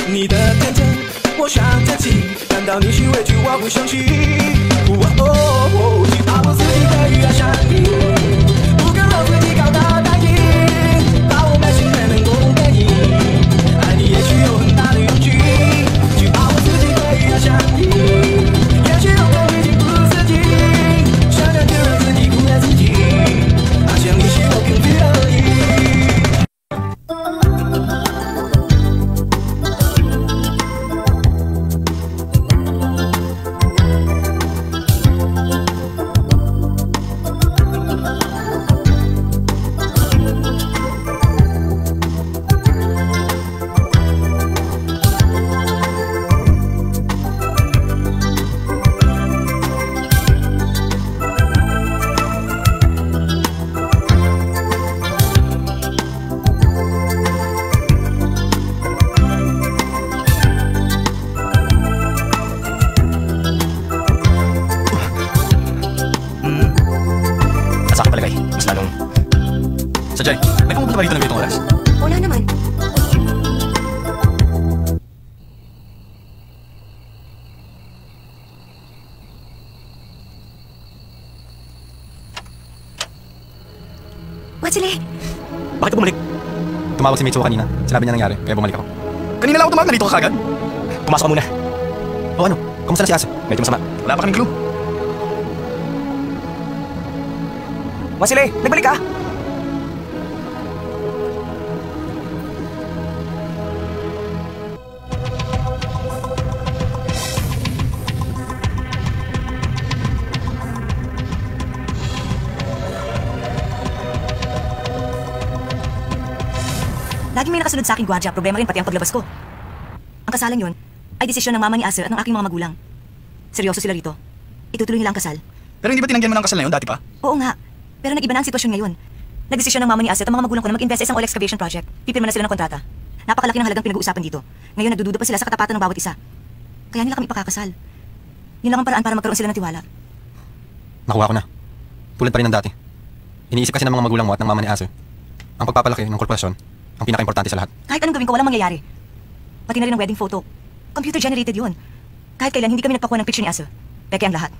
你的天真，我想珍惜。难道你是委屈我不生气？只怕我自己可以爱上你，不敢让自己高到大意，把我满心才能够给你。爱你也许有很大的勇气，只怕我自己可以爱上你，也许有我已经不自己，想着就让自己苦了自己，好像你是我更非而已。Jai, may pumupunta ba dito ng ganitong oras? Wala naman. Watsile! Bakit ka bumalik? Tumawag si Mitsuo kanina. Sinabi niya nangyari, kaya bumalik ako. Kanina lang ako tumawag, nandito ka kagad? Pumasok ka muna. O ano, kamusta na si Asa? Medyo masama. Wala pa kaming clue. Watsile, nagbalik ka! Lagi may nakasunod sa akin, gwardiya. Problema rin pati ang paglabas ko. Ang kasalan yun ay desisyon ng mama ni Aser at ng aking mga magulang. Seryoso sila rito. Itutuloy nila ang kasal. Pero hindi ba tinanggihan mo ng kasal na yun dati pa? Oo nga. Pero nag-iba na ang sitwasyon ngayon. Nagdesisyon ng mama ni Aser at ang mga magulang ko na mag-invest sa isang oil excavation project. Pipirma na sila ng kontrata. Napakalaki ng halagang pinag-uusapan dito. Ngayon nagdududa pa sila sa katapatan ng bawat isa. Kaya nila kami ipakakasal. Yun lang ang paraan para magkaroon sila ng tiwala. Nakuha ko na. Tulad pa rin ng dati. Iniisip kasi ng mga magulang mo at ng mama ni Aser ang pagpapalaki ng korporasyon ang pinaka-importante sa lahat. Kahit anong gawin ko, walang mangyayari. Pati na rin ang wedding photo. Computer-generated yun. Kahit kailan, hindi kami nagpakuha ng picture ni Aso. Peke ang lahat.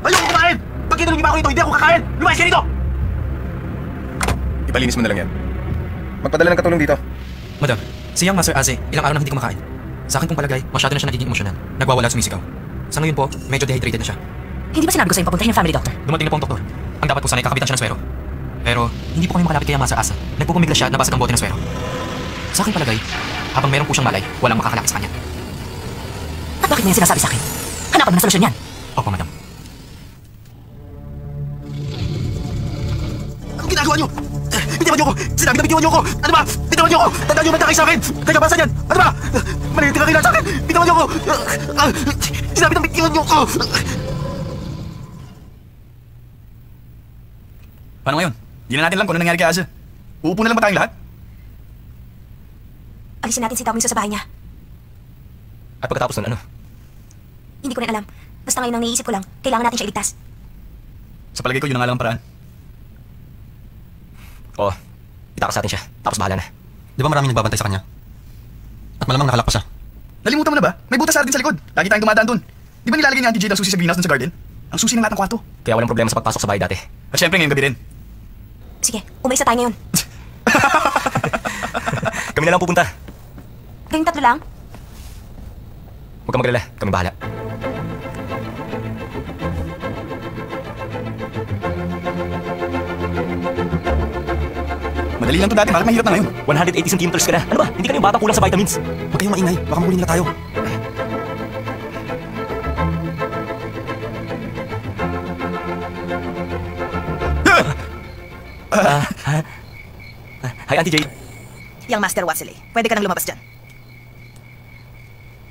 Ayoko kumain! Pag kinulong niyo ako rito, hindi ako kakain! Lumayas ka dito! Ipalinis mo na lang yan. Magpadala ng katulong dito. Madam, si Young Master Aze, ilang araw na hindi kumakain. Sa akin pong palagay, masyado na siya nagiging emosyonal. Nagwawala at sumisigaw. Sa ngayon po, medyo dehydrated na siya. Hindi ba sinabi ko sa'yo papuntahin ng family doctor? Dumating na po ang doktor. Ang dapat po sana kakabitan siya ng swero. Pero hindi po kami makalapit kay Young Master Asa. Nagpupumigla siya at nabasag ang bote ng swero. Sa akin palagay, habang meron po siyang malay, walang makakalapit sa kanya. At bakit mo yan sinasabi sa akin? Hanapan mo ng solusyon yan. Opo, madam. Anong ginagawa niyo? Bitiwan niyo ako! Sinabi na bitiwan niyo ako! Ano ba? Bitiwan niyo ako! Tandaan niyo banta kayo sa akin! Kaya basa niyan! Ano ba? Maliit ka kailan sa akin! Bitiwan niyo ako! Sinabi na bitiwan niyo ako! Paano ngayon? Hindi na natin alam kung ano nangyari kay Asa. Uupo na lang ba tayong lahat? Alisin natin si Tawin sa bahay niya. At pagkatapos nun, ano? Hindi ko rin alam. Basta ngayon ang naiisip ko lang, kailangan natin siya iligtas. Sa palagay ko, yun na nga lang ang paraan. Oo, itakas natin siya. Tapos bahala na. Di ba maraming nagbabantay sa kanya? At malamang nakalak pa siya. Nalimutan mo na ba? May butas sa atin sa likod. Lagi tayong dumadaan dun. Di ba nilalagay ni Auntie Jade ang susi sa greenhouse dun sa garden? Ang susi ng lahat ng kwarto. Kaya walang problema sa pagpasok sa bahay dati. At syempre ngayong gabi rin. Sige, umaisa tayo ngayon. Kami na lang pupunta. Kayong tatlo lang? Huwag ka magalala. Kami bahala. Madali lang to dati. Bakit mahirap na ngayon? 180 centimeters ka na. Ano ba? Hindi ka na yung batang kulang sa vitamins. Huwag kayong maingay. Baka mahuli nila tayo. Hi, Auntie Jade. Young Master Watsile, pwede ka nang lumabas dyan.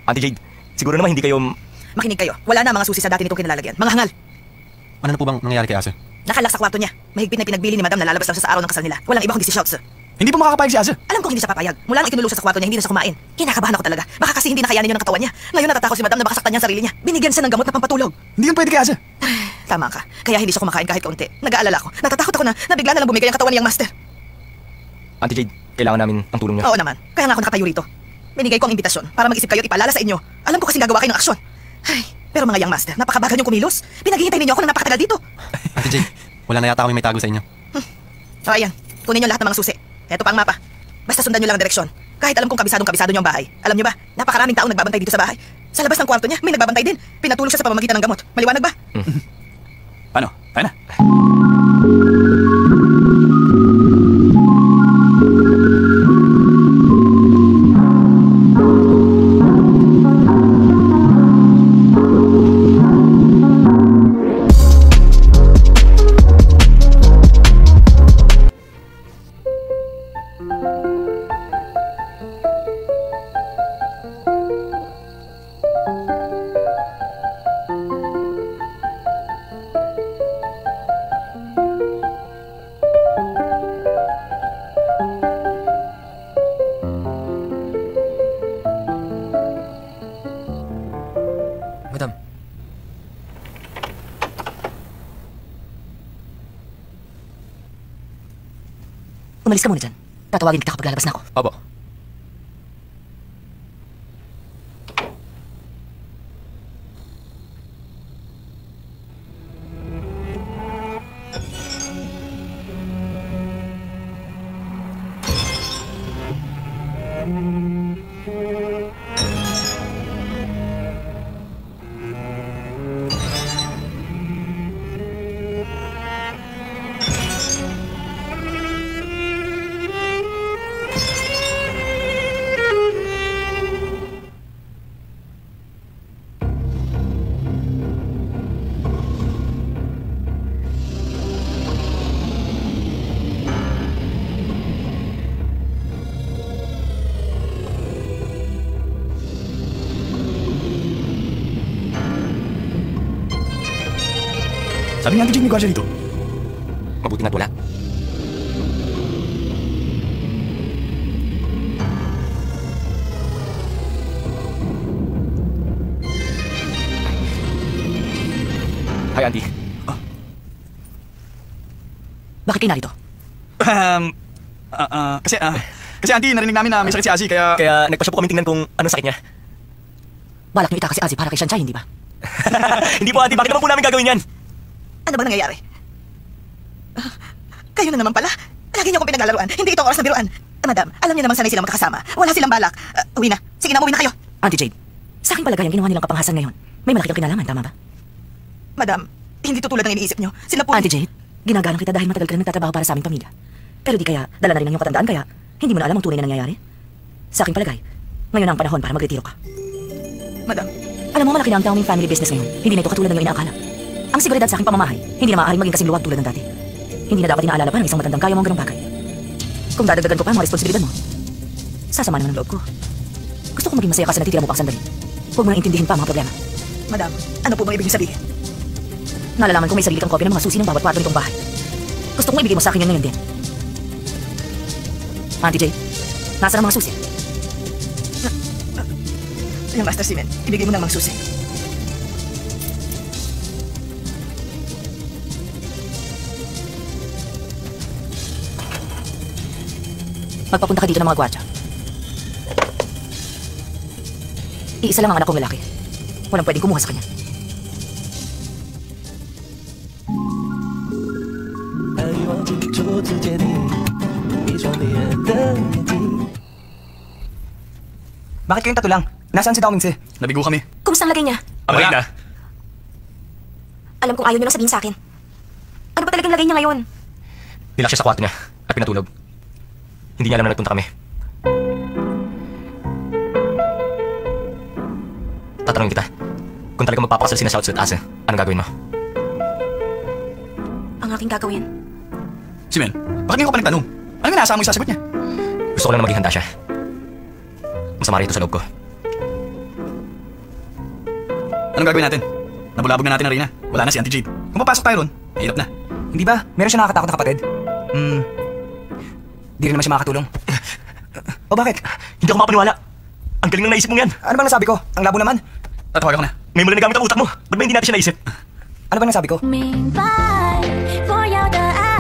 Auntie Jade, siguro naman hindi kayo... Makinig kayo, wala na mga susi sa dati nitong kinalalagyan. Mga hangal. Ano na po bang nangyayari kay Asa? Nakalak sa kwarto niya. Mahigpit na pinagbili ni Madam na lalabas lang siya sa araw ng kasal nila. Walang iba kundi si Schultz. Hindi po makakapayag si Asa. Alam kong hindi siya papayag. Mula nang ikinulong siya sa kwarto niya, hindi na siya kumain. Kinakabahan ako talaga. Baka kasi hindi nakayanin yun ang katawan niya. Ngayon natatakot si Madam na baka saktan niya ang sarili niya. Binigyan siya ng gamot na pampatulog. Hindi yun pwede kay Asa. Tama ka. Kaya hindi siya kumakain kahit kaunti. Nag-aalala ko. Natatakot ako na bigla na lang bumigay ang katawan niyang master. Auntie Jade, kailangan namin ang tulong niyo. Oo naman. Kaya nga ako nakatayo rito. Binigay ko ang imbitasyon para mag-isip kayo at ipaalala sa inyo. Alam ko kasing gagawa kayo ng aksyon. Ay, pero mga young master, napakabagal niyong kumilos. Pinaghihintay ninyo ako ng napakatagal dito. Ate Jade, wala na yata kami may tago sa inyo. O ayan, kunin niyo lahat ng mga susi. Eto pa ang mapa. Basta sundan niyo lang ang direksyon. Kahit alam kong kabisadong-kabisado niyo ang bahay. Alam niyo ba, napakaraming taong nagbabantay dito sa bahay. Sa labas ng kwarto niya, may nagbabantay din. Pinatulog siya sa pamamagitan ng gamot. Maliwanag ba? Paano? Tayo na. Madam, Umalis ka muna dyan. Tatawagin kita kapag lalabas na ako. opo. Sabi ni Auntie Jade may gwardiya dito. Mabuti na't wala. Hi, Auntie. Bakit kayo narito? Kasi Auntie, narinig namin na may sakit si Azzy, kaya... Kaya nagpasya po kami tingnan kung anong sakit niya. Balak niyo itaka si Azzy para kay Shanchay, hindi ba? Hindi po, Auntie. Bakit naman po namin gagawin yan? Ano ba nangyayari? Kayo na naman pala. Lagi niyo akong pinaglalaruan. Hindi ito oras na biruan. Madam, alam niyo naman sanay silang magkakasama. Wala silang balak. Uwi na. Sige na, umuwi na kayo. Auntie Jade, sa aking palagay ang ginawa nilang kapanghasan ngayon. May malaki kang kinalaman, tama ba? Madam, hindi to tulad ng iniisip niyo. Sila po... Auntie Jade, ginagalang kita dahil matagal ka na nagtatrabaho para sa aming pamilya. Pero di kaya, dala na rin ang iyong katandaan kaya hindi mo na alam ang tunay na nangyayari? Sa aking palagay, ngayon na ang panahon para magretiro ka. Madam, Alam mo, malaki na ang taong family business ngayon. Hindi na ito katulad ng iyong inaakala. Ang seguridad sa aking pamamahay, hindi na maaaring maging kasing luwag tulad ng dati. Hindi na dapat inaalala pa ng isang matandang kaya mo ang ganong bagay. Kung dadagdagan ko pa ang mga responsibilidad mo, sasama naman ang loob ko. Gusto ko maging masaya ka sa natitira mo pang sandali. Huwag mo nang intindihin pa ang mga problema. madam, ano po bang ibig sabihin? Nalalaman kong may sarili kang kopya ng mga susi ng bawat kwarto nitong bahay. Gusto kong ibigay mo sa akin yan ngayon din. Auntie Jade, nasa ang mga susi? Yung Master Simen, ibigay mo ng mga susi. Magpapunta ka dito ng mga gwardya. Iisa lang ang anak kong lalaki. Walang pwedeng kumuha sa kanya. Bakit kayong tatlo lang? Nasaan si Dao Mingse? Nabigo kami. Kumusta ang lagay niya? Abay na. Alam kong ayaw niyo lang sabihin sa akin. Ano ba talagang lagay niya ngayon? Nilak siya sa kwarto niya at pinatulog. Hindi niya alam na nagpunta kami. Tatanungin kita, kung talaga magpapakasal sina Shouts at Asa, anong gagawin mo? Ang aking gagawin. Simen, bakit ngayon ka pa nagtanong? Ano nga nasa mo yung sasagot niya? Gusto ko lang na maging handa siya. Masama rito sa loob ko. Anong gagawin natin? Nabulabog na natin ang Reyna. Wala na si Auntie Jade. Kung papasok tayo ron, hirap na. Hindi ba? Meron siya nakakatakot na kapatid? Di rin naman siya makakatulong. O bakit? Hindi ako mapaniwala. Ang galing ng naisip mong yan. Ano bang nasabi ko? Ang labo naman. Tatawagan ko na. Ngayon mo lang nagamit ang utak mo. Ba't ba hindi natin siya naisip? Ano ba nasabi ko? 明白，我要的爱。